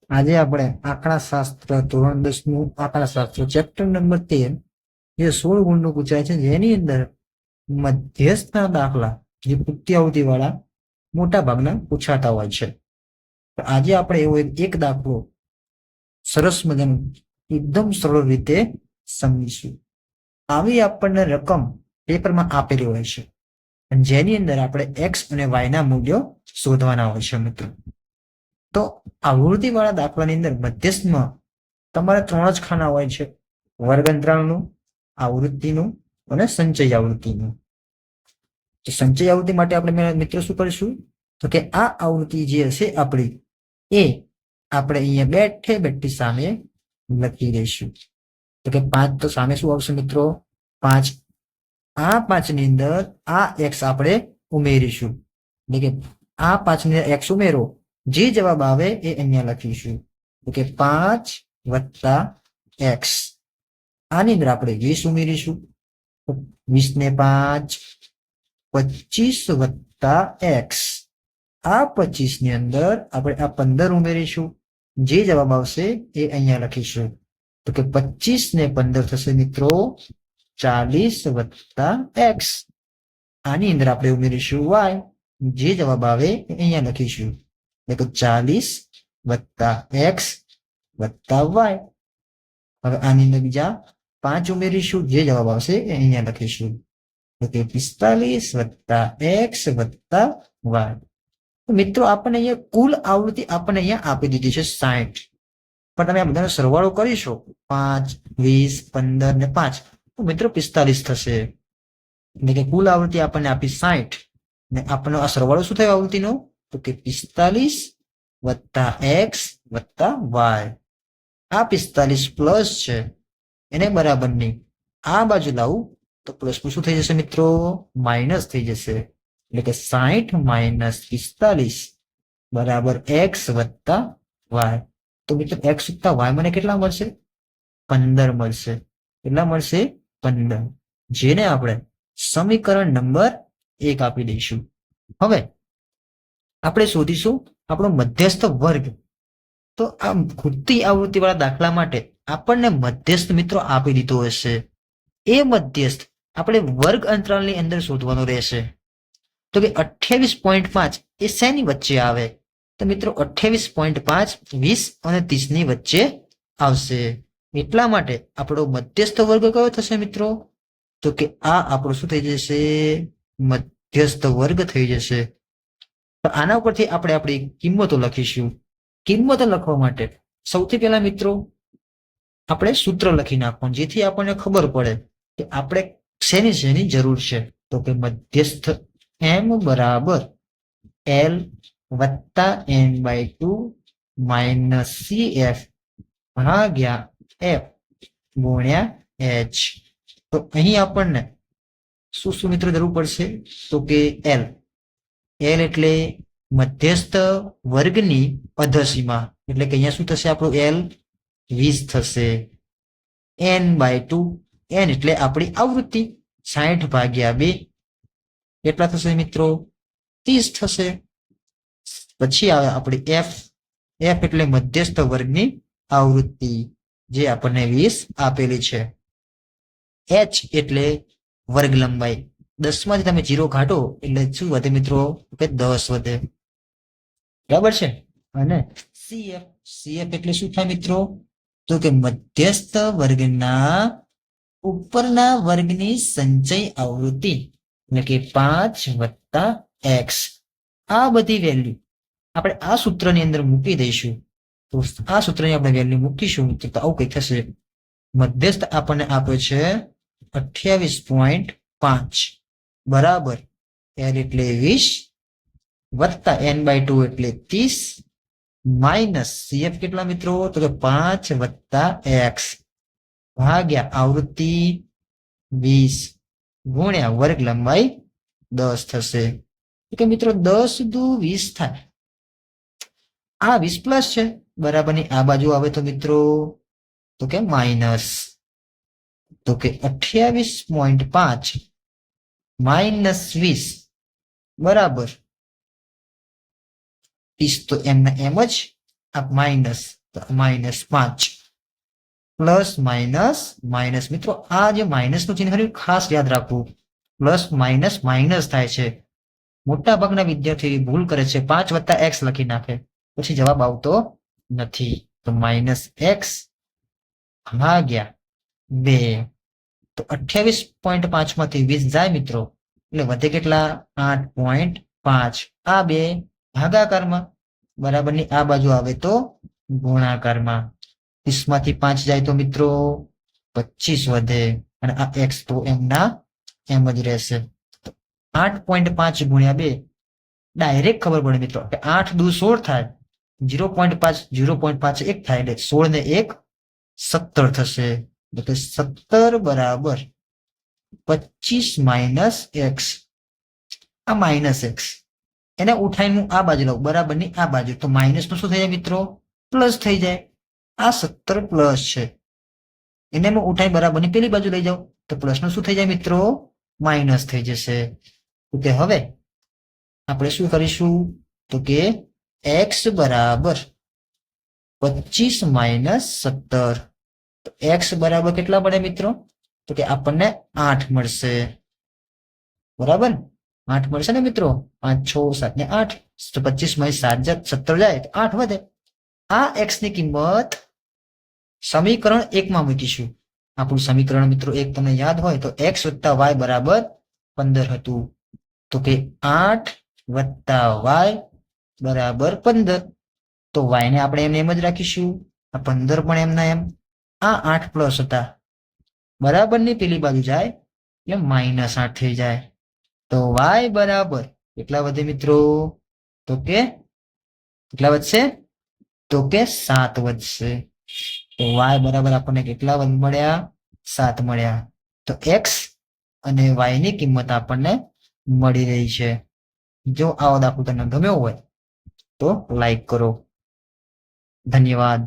આજે આપણે આંકડાશાસ્ત્ર ધોરણ 10 નું આંકડાશાસ્ત્ર ચેપ્ટર નંબર 13 જે 16 ગુણનું પૂછાય છે, જેની અંદર મધ્યસ્થના દાખલા જે પૂર્તિ વાળા મોટા ભાગના પૂછાતા હોય છે. તો આજે આપણે એવો એક દાખલો સરસ મજાનો એકદમ સરળ રીતે સમજીશું. આવી આપણને રકમ પેપરમાં આપેલી હોય છે, જેની અંદર આપણે એક્સ અને વાય ના મૂલ્યો શોધવાના હોય છે મિત્રો. તો આવૃત્તિ વાળા દાખલાની અંદર મધ્યસ્થમાં તમારે 3 જ ખાના હોય છે: વર્ગ અંતરાલનું, આવૃત્તિનું અને સંચય આવૃત્તિનું. તો સંચય આવૃત્તિ માટે આપણે મિત્રો શું કરીશું? તો કે આ આવૃત્તિ જે હશે આપણી, એ આપણે અહીંયા બેઠે બેઠી સામે લખી દઈશું. તો કે 5 તો સામે શું આવશે મિત્રો? 5. આ 5 ની અંદર આ એક્સ આપણે ઉમેરીશું, એટલે કે આ 5 ની એક્સ ઉમેરો, જે જવાબ આવે એ અહીંયા લખીશું. તો કે 5 વત્તા એક્સ. આની અંદર આપણે 20 ઉમેરીશું. 20 ને 5 25 વત્તા એક્સ. આ 25 ની અંદર આપણે આ 15 ઉમેરીશું, જે જવાબ આવશે એ અહીંયા લખીશું. તો કે 25 ને 15 થશે મિત્રો 40 વત્તા એક્સ. આની અંદર આપણે ઉમેરીશું વાય, જે જવાબ આવે એ અહીંયા લખીશું. એટલે 40 વત્તા એક્સ વત્તા વાય. હવે આની અંદર બીજા 5 ઉમેરીશું, જે જવાબ આવશે એ અહીંયા લખીશું. એટલે 45 વત્તા એક્સ વત્તા વાય. મિત્રો આપણને અહીંયા કુલ આવૃત્તિ આપણને અહીંયા આપી દીધી છે 60. પણ તમે આ બધાનો સરવાળો કરીશો, 5, 20, 15 ને 5, તો મિત્રો 45 થશે. એટલે કે કુલ આવૃત્તિ આપણને આપી 60, ને આપણને આ સરવાળો શું થયો આવૃત્તિનો? તો કે 45 વત્તા એક્સ વત્તા વાય. આ 45 પ્લસ છે, એને બરાબરની આ બાજુ લાવું તો પ્લસ શું થઈ જશે મિત્રો? માઇનસ થઈ જશે. એટલે કે 60 માઇનસ 45 બરાબર એક્સ વત્તા વાય. તો મિત્રો એક્સ વત્તા વાય મને કેટલા મળશે? 15 મળશે. કેટલા મળશે? 15. જેને આપણે સમીકરણ નંબર 1 આપી દઈશું. હવે આપણે શોધીશું આપણો મધ્યસ્થ વર્ગ. તો આ ખૂટતી આવૃત્તિ વાળા દાખલા માટે આપણને મધ્યસ્થ મિત્રો આપી દીધો હશે. એ મધ્યસ્થ આપણે વર્ગ અંતરાલની અંદર શોધવાનો રહેશે. તો કે 28.5 એ શેની વચ્ચે આવે? તો મિત્રો 28.5 20 અને 30 ની વચ્ચે આવશે. એટલા માટે આપણો મધ્યસ્થ વર્ગ કયો થશે મિત્રો? તો કે આ આપણો શું થઈ જશે? મધ્યસ્થ વર્ગ થઈ જશે. તો આના ઉપરથી આપણે આપણી કિંમતો લખીશું. કિંમતો લખવા માટે સૌથી પહેલા મિત્રો આપણે સૂત્ર લખી નાખવાનું, જેથી આપણને ખબર પડે કે આપણે શેની જરૂર છે. તો કે મધ્યસ્થ m બરાબર l વત્તા n/2 માઇનસ cf ભાગ્યા f ગુણ્યા h. તો અહીં આપણને શું મિત્રો જરૂર પડશે? તો કે l એટલે મધ્યસ્થ વર્ગની અધસીમા, એટલે કે અહીંયા શું થશે આપણું? l 20 થશે. n/2, n એટલે આપણી આવૃત્તિ, 60 ભાગ્યા 2 કેટલા થશે મિત્રો? 30 થશે. પછી આવે આપણી f એટલે મધ્યસ્થ વર્ગની આવૃત્તિ, જે આપણને 20 આપેલી છે. h એટલે વર્ગ લંબાઈ, 10 માંથી તમે 0 ઘાટો એટલે શું વધે મિત્રો? કે 10 વધે. બરાબર છે. અને cf એટલે શું થાય મિત્રો? તો કે મધ્યસ્થ વર્ગના ઉપરના વર્ગની સંચય આવૃત્તિ, એટલે કે 5 વત્તા એક્સ. આ બધી વેલ્યુ આપણે આ સૂત્રની અંદર મૂકી દઈશું. તો આ સૂત્રની આપણે વેલ્યુ મૂકીશું તો આવું કંઈક થશે. મધ્યસ્થ આપણને આપ્યો છે 28.5 બરાબર l એટલે 20 વત્તા n/2 એટલે 30 માઇનસ cf કેટલા મિત્રો? તો કે 5 વત્તા એક્સ ભાગ્યા આવૃત્તિ 20 ગુણ્યા વર્ગ લંબાઈ 10 થશે. કે મિત્રો 10 દુ 20 થાય. આ 20 પ્લસ છે, બરાબરની આ બાજુ આવે તો મિત્રો તો કે માઇનસ. તો કે 28.5 માઇનસ 20 બરાબર 30. તો એમના એમ જ આ -5 પ્લસ માઇનસ માઇનસ. મિત્રો આ જે માઇનસ નું ચિહ્ન ખરી ખાસ યાદ રાખવું. પ્લસ માઇનસ માઇનસ થાય છે. મોટા ભાગના વિદ્યાર્થીઓ ભૂલ કરે છે 5 + x લખી નાખે પછી જવાબ આવતો નથી. તો -x ભાગ્યા 2. તો 28.5 માંથી 20 જાય મિત્રો એટલે વધે કેટલા 8.5. આ 2 ભાગાકારમાં બરાબરની આ બાજુ આવે તો ગુણાકારમાં. 30 માંથી 5 જાય તો મિત્રો 25 વધે અને આ x તો એમના એમ જ રહેશે. 8.5 ગુણ્યા 2 ડાયરેક્ટ ખબર પડે મિત્રો કે 8 દુ 16 થાય. 0.5 0.5 1 થાય એટલે 16 ને 1 17 થશે. એટલે 17 બરાબર 25 - x. આ -x એને ઉઠાઈને હું આ બાજુ લઉં બરાબરની આ બાજુ તો માઇનસ નું શું થઈ જાય મિત્રો પ્લસ થઈ જાય. આ 17 પ્લસ છે એને હું ઉઠાઈ બરાબરની પેલી બાજુ લઈ જાઉં તો પ્લસ નું શું થઈ જાય મિત્રો માઇનસ થઈ જશે. તો કે હવે આપણે શું કરીશું તો કે x બરાબર 25 - 17. તો x બરાબર કેટલા મળે મિત્રો તો કે આપણને 8 મળશે. બરાબર 8 મળશે ને મિત્રો 5 6 7 ને 8 તો 25 માં 7 17 જાય તો 8 વધે. આ x ની કિંમત સમીકરણ 1 માં મૂકીશું. આપણું સમીકરણ મિત્રો 1 તમને યાદ હોય તો x + y બરાબર 15 હતું. તો કે 8 + y બરાબર 15. તો y ને આપણે એમને એમ જ રાખીશું. આ 15 પણ એમના એમ. આ 8 પ્લસ હતા બરાબરની પેલી બાજુ જાય એટલે -8 થઈ જાય. તો y બરાબર કેટલા વધે મિત્રો તો કે કેટલા વધશે તો કે 7 વધશે. તો y બરાબર આપણને કેટલા મળ્યા 7 મળ્યા. તો x અને y ની કિંમત આપણને મળી રહી છે. જો આવો દાખલો તમને ગમ્યો હોય તો લાઈક કરો. ધન્યવાદ.